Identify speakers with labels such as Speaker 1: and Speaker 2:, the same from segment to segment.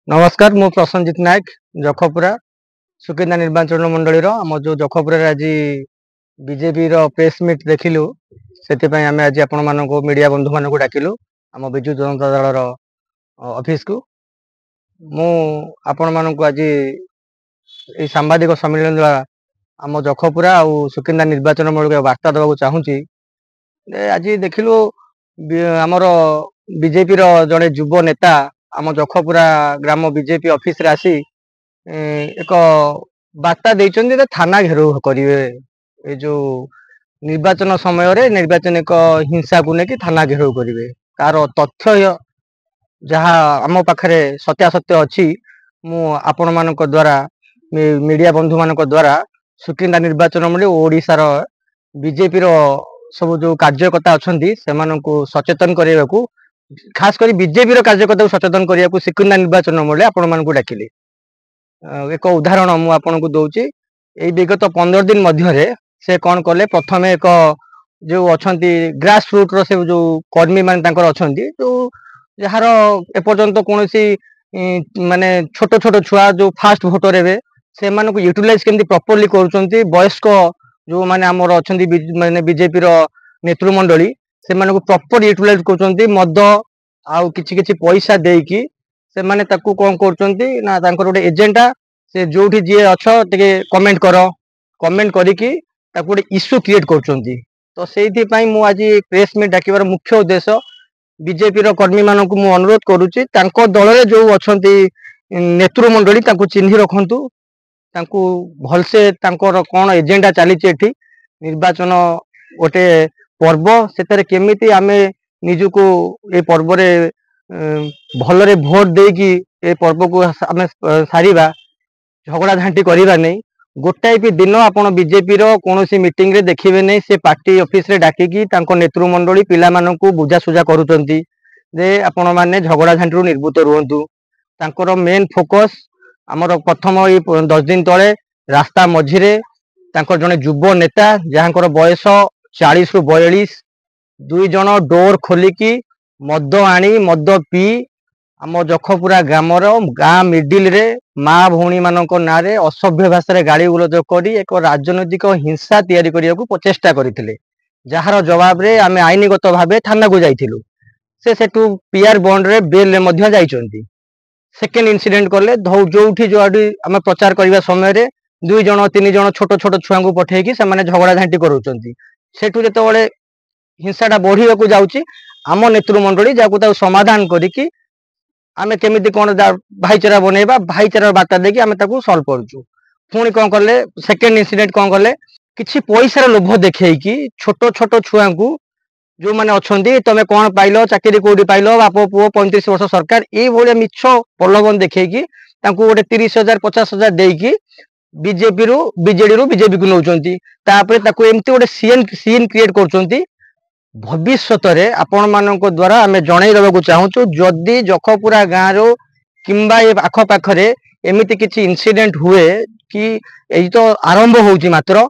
Speaker 1: नमस्कार मु प्रसन्नजित नायक जखपुरा सुकिंदा निर्वाचन मंडली आम जो जखपुर आज बीजेपी प्रेस मीट देखिलु से आम आज आपण मान मीडिया बंधु मान डाकिलु आम विजु जनता दल ऑफिस को मु आपण मान आज ये सांबादिक सम्मेलन द्वारा आम जखपुरा और सुकिंदा निर्वाचन मंडल वार्ता देवा चाहूँगी। आज देखिलु आमर बीजेपी जड़े युव नेता आम जखपुरा ग्राम बीजेपी ऑफिस रे आसी एक वार्ता देइचंदी थाना घेराव करिवे ए जो निर्वाचन समय रे निर्वाचनिक हिंसा को लेकिन थाना घेराव करिवे तार तथ्य जहा आम पाखरे सत्यासत्य अच्छी मु आपण मानक द्वारा मीडिया बंधु मानक द्वारा सुकिंदा निर्वाचन मंडली ओडिशार बीजेपी सब जो कार्यकर्ता अच्छी से सचेतन करने को खास कर बीजेपी कार्यकर्ता सचेतन करने को सुकिंदा निर्वाचन मंडली आपण मानक डाकिले। एक उदाहरण मु आपन को दउची ए विगत 15 दिन मध्य से कौन कले प्रथम एक जो अच्छी ग्रास रूट रो से जो कर्मी मान तांकर अच्छी जो जार एपर्यंत कौन सी माने छोट छोट छुआ जो फास्ट भोटर एवं से यूटिलाइज केमती प्रॉपर्ली करूछंती वयस्क जो माने हमर अच्छी माने बीजेपी नेतृमंडली से प्रॉपर यूटिलाइज करूछंती मद आउ किछि किछि पैसा देकी से माने ताकू कौन करूछंती ना तांकर गोटे एजेंडा से जोठी जे अछ टिके कमेंट करो कमेंट करिकी ताकू गोटे इश्यू क्रिएट करूछंती। तो सेठी पई मु आज प्रेस मीट डाकिबार मुख्य उद्देश्य बीजेपी कर्मी मानक मु अनुरोध करूची तांको दल रे जो अछंती नेतृमंडली तांको चिन्हि रखंतु तांको भलसे तांकर कोन एजेंडा चली एठी निर्वाचन गोटे पर्व सेतरे केमिति आमे निजुको ए पर्व रे भल रे भोट देकी ए पर्व को आमे सारिबा झगड़ा झांटी करिबा नै गोटाए भी दिन आपण बीजेपी कौन मीटिंग रे देखिबे नै से पार्टी ऑफिस रे डाकिकी तांको नेतृमंडली पिला मानकू बुझा सुझा करूचंती जे आपण माने झगड़ा झांटी निर्भूत रुहंतु। तांकर मेन फोकस आमर प्रथम 10 दिन तले रास्ता मझिरे तांकर जने युव नेता जहाँकर बयस 40 रु 42 दुई जन डोर खोलिकी मद आनी मद पी आम जखपुरा ग्रामर गाँ मिडिल रे माँ भौणी मानक ना रे असभ्य भाषा गाड़ी गुलज करी एक राजनैतिक हिंसा तैयारी करने को चेष्टा करथिले जार जवाब रे आमे आईनगत भावे थाना को जाइथिलु से सेटू पीआर बॉन्ड रे बेल रे मध्य जाइचंती। सेकेंड इंसिडेंट कले जोठी जो आमे प्रचार करबा समय रे दुई जन तीन जन छोट छोट छुआ को पठेकी से माने झगड़ा झांटी करूचंती सेटू जेतेबेले हिंसाटा बढ़िया को जाउची आम नेतृमंडली जाकू समाधान करिकी आमे केमिति कोन भाईचारा बनेबा भाईचारा बार्ता देकी आमे ताकू सॉल्व करछु। पुणी कौन कले सेकेंड इंसिडेंट कौन कले किछि पैसार लोभ देखैकी छोट छोट छुआ को जो माने अछंती तमे कोन पाइलो चाकरी कोडी पाइलो बाप पुओ 35 वर्ष सरकार ए भले मिछ प्रलोभन देखैकी तांको गोटे 30,000 50,000 देकी बीजेपी रु बीजेपी को नौचंती तापरे ताकू एमती गोटे सीन क्रिएट करचंती। भविष्य रे आपण मानक द्वारा आमे जणै देबा चाहूँ जदि जखपुरा गाँ रो किंबा ए आख पाखरे एमिति किछि इंसिडेंट हुए कि एई तो आरंभ होउची मात्र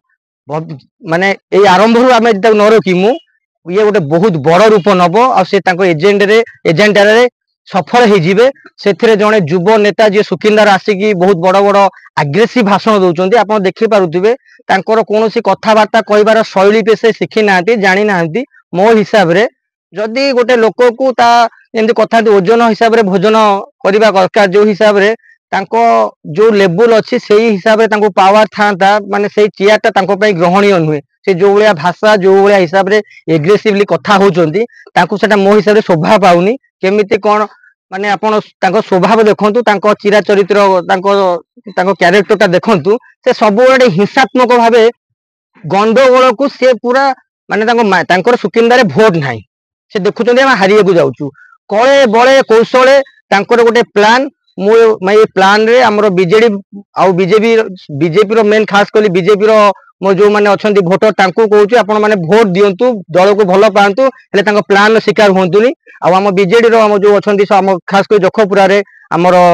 Speaker 1: माने एई आरंभ रु आमे जता न रोकिमु ये गोटे बहुत बड़ रूप नब आ से तांको एजेंडा रे सफल हो जिवे सेथिरे जणे युव नेता जे सुकिंदार आसिकी बहुत बड़ बड़ आग्रेसिव भाषण दउचंती आपण देखि पारुथिबे तांकर कोनोसी कथाबार्ता कहबार शैली पे से शिखि नांती जानि नांती। मो हिसाब रे जदि गोटे लोक को ता एमती कथा ओजन हिसाब रे भोजन करबा दरकार जो हिसाब रे तांको जो लेवल अच्छी से हिसाब रे तांको पावर था माने से चेयरटा तांको पई ग्रहणीय नुहे से जो भाया भाषा जो भाया हिसाब रे एग्रेसिवली कथा होचंती तांको सेटा मो हिसाब रे शोभा पाउनी केमिति कोन माने आपण तांको स्वभाव देखंतु तांको चिरा चरित्र तांको कैरेक्टरटा देखंतु से सब बड़े हिंसात्मक भावे गंडगोल को से पूरा माने तांकर सुकिंदारे भोट नाही से देखुचंदी हम हारिया को जाउचु कळे बळे कौशले तांकर गोटे प्लान मो माय प्लान रे हमरो बीजेडी आ बीजेपी रो मेन खास कली बीजेपी रो मो जो माने अछंती वोटर तांको कहूची आपण माने भोट दियंतु दल को भलो पांतु हेले तांको प्लान रो शिकार होंतुनी आ हम बीजेडी रो हम जो अछंती हम खास कर जखपुरा रे हमरो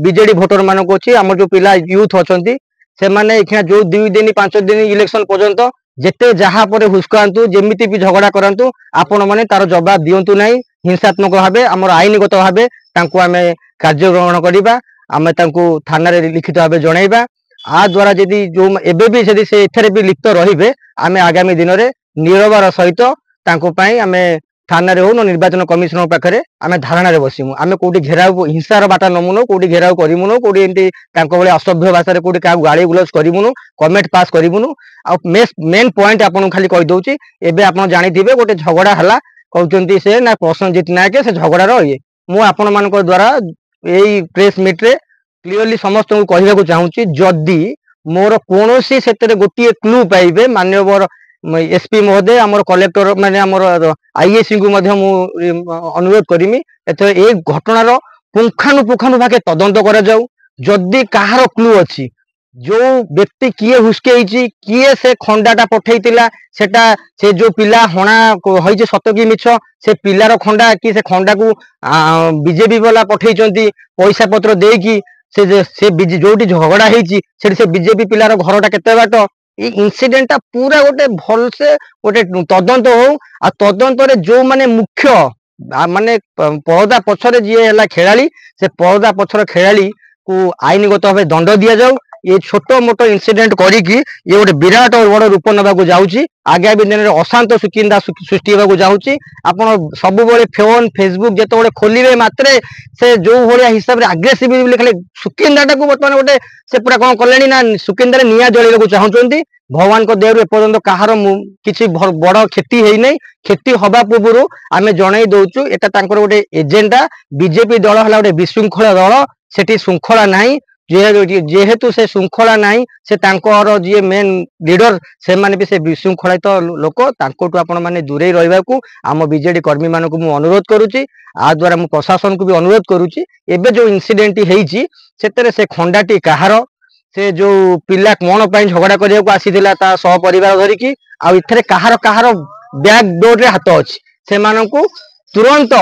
Speaker 1: बीजेडी वोटर मानको अछि हमर जो पिला यूथ अछंती से माने एखिना जो 2 दिन 5 दिन इलेक्शन पर्यंत जेते जहा पर हुस्कांतु जेमिति भी झगड़ा करंतु आपण माने तार जवाब दियंतु नाही हिंसात्मक भावे हमर आईनगत भावे तांको आमे कार्य ग्रहण करिबा आमे तांकु थाना रे लिखित भाव जणाइबा आ द्वारा जदि जो एबे भी जदि से एथरे भी लिप्त रहिबे आमे आगामी दिन रे निरबार सहित तांको पई आमे थाना रे हो न निर्वाचन कमिशनर पाखरे आमे धारणा रे बसिमु आमे कोठी घेराव हिंसार बाटा नमुनो कोठी घेराव करिमुनो कोठी एंटी तांको बळे असभ्य भाषा रे कोठी का गाली गुलज करिमुनो कमेंट पास करिमुनो आ मेन पॉइंट आपन खाली कहि दउची एबे आपन जानिथिबे गोटे झगड़ा हला कहउचंती से ना प्रसन्नजीत नायक से झगड़ा रो ये मु आपन मानको द्वारा एई प्रेस मीट रे क्लियरली समस्त को कहबा को चाहूची जदी मोर कोनोसी सेतरे गोटिए क्लू पाइबे मान्यवर एसपी महोदय आमर कलेक्टर माने आमर आईएससी को मध्य मु अनुरोध करिमी एते ए घटनार पुंखानुपुंखानु भागे तदंत करा जाऊ जदी कहार क्लू अछि जो व्यक्ति किए हुस्केइची किए से खंडाटा पठेइतिला सेटा से जो पिला हणा होइजे सत की मिछ से पिलार खंडा कि से खंडा को बीजेपी वाला पठेइचंती पैसा पत्र देकी से जोटी झगड़ा हेची से बीजेपी पिलार घरटा केते बाट ये इंसिडेंट पूरा गोटे भल से गोटे तदंत हो आ तदंत रे जो माने मुख्य माने पर्दा पछरे जे हला खेलाड़ी से पर्दा पछर खेलाड़ी को आईनगत भाव दंड दिया जाऊ ये छोटो मोटो इंसिडेंट करिकी ये गोटे विराट और बड़ रूप नबा को जाउची आगामी दिन में अशांत सुकिंदा सृष्टि होगा जाउची आपण सब बेले फोन फेसबुक जेतो बड़े खोलिबे मात्रे से जो भलिया हिसाब रे अग्रेसिव खाली सुकिंदाटा को बर्तमान गोटे से पूरा कोन कलेनी ना सुकिंदा रे निया जळेला को चाहुचंती भगवान को देहरु एपर्यंत कहार किछि बड़ क्षति हेई नै क्षति हबा पूर्व आमे जणाई दउचु एटा तांकर गोटे एजेंडा बीजेपी दल हला गोटे विशृंखला दल सेठी श्रृंखला नाही जेहेतु से श्रृंखला नाही से तांकर जे मेन लीडर से माने भी से विशृंखलित लोक तांकोटु आपण माने दूरे रहबा को आम बीजेडी कर्मी मानको मु अनुरोध करूची आ द्वारा मु प्रशासन को भी अनुरोध करूची एबे जो इंसिडेंट हेईची सेतरे से खंडाटी कहार से जो पिला कोन पई झगड़ा करिया को आसीथिला ता सह परिवार धरि की आ इथरे कहार बैक डोर रे हाथ अछि से मानको तुरंत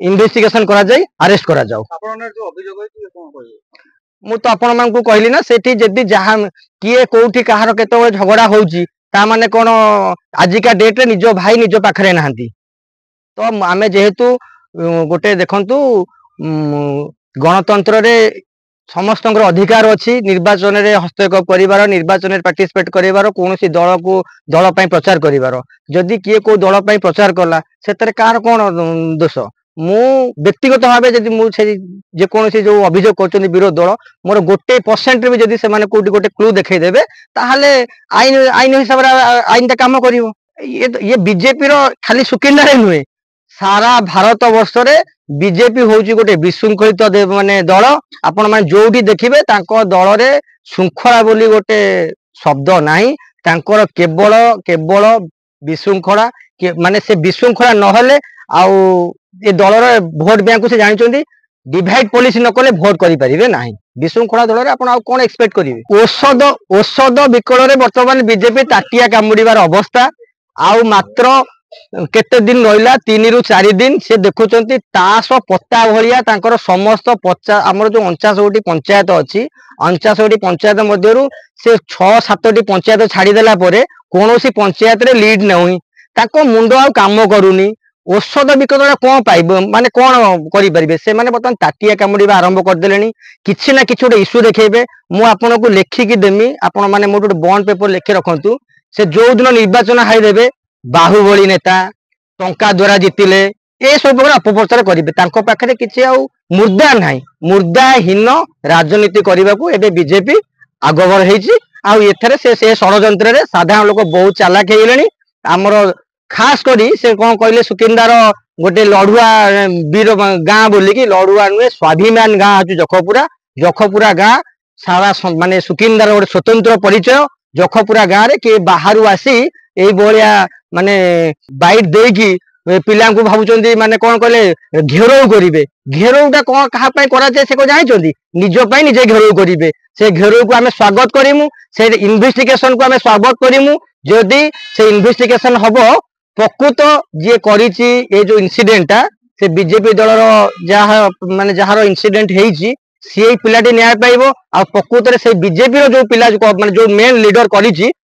Speaker 1: इन्वेस्टिगेशन करा जाय अरेस्ट करा जाऊ आपण जो अभियोग होई कोन कहबो मु तो आपण मान को कहली ना सेठी जदी जहा किए कोठी कहार केते झगड़ा होउची ता माने कोन आजिका डेट रे निजो भाई निजो पाखरे नाहंती तो आमे जेहेतु गोटे देखंतु गणतंत्र रे समस्तंकर अधिकार अछि निर्वाचन रे हस्तक्षेप करिवार निर्वाचन रे पार्टिसिपेट करिवार कोनोसी दल को दल पई प्रचार करिवार जदी किए को दल पई प्रचार करला सेतरे कार कोन दोष मु व्यक्तिगत भाव जदि मु जे कोनोसी जो अभियोग करचंदी विरोध दल मोर 1% रे भी जदि से माने कोठी गोटे क्लू देखै देबे ताहाले आईन हिसाब रे आईन ता काम करिवो ये बीजेपी रो खाली सुकिंदा रे नुहे सारा भारत वर्ष रे बीजेपी होउची गोटे विशृंखलित माने दल आपण माने जोठी देखिबे तांको दल रे श्रृंखला बोली गोटे शब्द नाही तांकर केवल केवल विशृंखला माने से विशृंखला नहले आउ ये दल भोट बैंक को से जानी डिवाइड पॉलिसी न कले भोट करि परिबे नाही विशृंखला दल रे आपण आ कोन एक्सपेक्ट करिवे औषध विकल रे वर्तमान बीजेपी ताटिया कामुड़ीबार अवस्था आउ मात्र केते दिन रहिला 3 रु 4 दिन से देखुचंती तास पत्ता भलिया तांकर समस्त 50 हमर जो 49 पंचायत अछि 49 पंचायत मध्यरु से 6-7 पंचायत छाडी देला परे कोनोसी पंचायत रे लीड नहुई ताको मुंडो आ काम करूनी औषध विकल कौन पाइब माने कौन करि परिबे से माने बर्तमान ताटिया कामुड़ीबा आरंभ कर देलेनी किछि ना किछि गोटे इश्यू देखेबे मु आपन को लेखिकी देमी आपण माने मोट बॉन्ड पेपर लेखि रखंतु से जो दिन निर्वाचन हाई देबे बाहुबली नेता टंका द्वारा जितिले ए सब अपप्रचार करिवे तांको पाखरे किछि आ मुर्दा नाही मुर्दाहीन राजनीति करबा को एबे बीजेपी आगवर हेछि आ एथरे से षडयंत्र रे साधारण लोक बहुत चालाक हेलेनी हमर खास करी से कौन कहले सुकिंदार गोटे लड़ुआ वीर गाँ बोली कि लड़ुआ नुहे स्वाभिमान गाँ अच्छे जखपुरा गाँ सारा माने सुकिंदार गोटे स्वतंत्र परिचय जखपुरा गाँ रे कि बाहर आसी यही भाया माने बाइट देकी पिला भावुं माने कौन कहले घेराव करेंगे घेरावटा कौन क्या करा से जानते निजपाई निजे घेराव करेंगे से घेराव को आम स्वागत करूँ से इन्वेस्टिगेशन को आम स्वागत करूँ जदि से इन्वेस्टिगेशन हम प्रकृत जी करिछि ये जो इनसीडेंटा से बीजेपी दल माने जहार इनसीडेंट हेइछि सी पिलाटी न्याय पाइबो आ प्रकृत रे से बीजेपी रो जो पिला जो माने जो मेन लीडर करिछि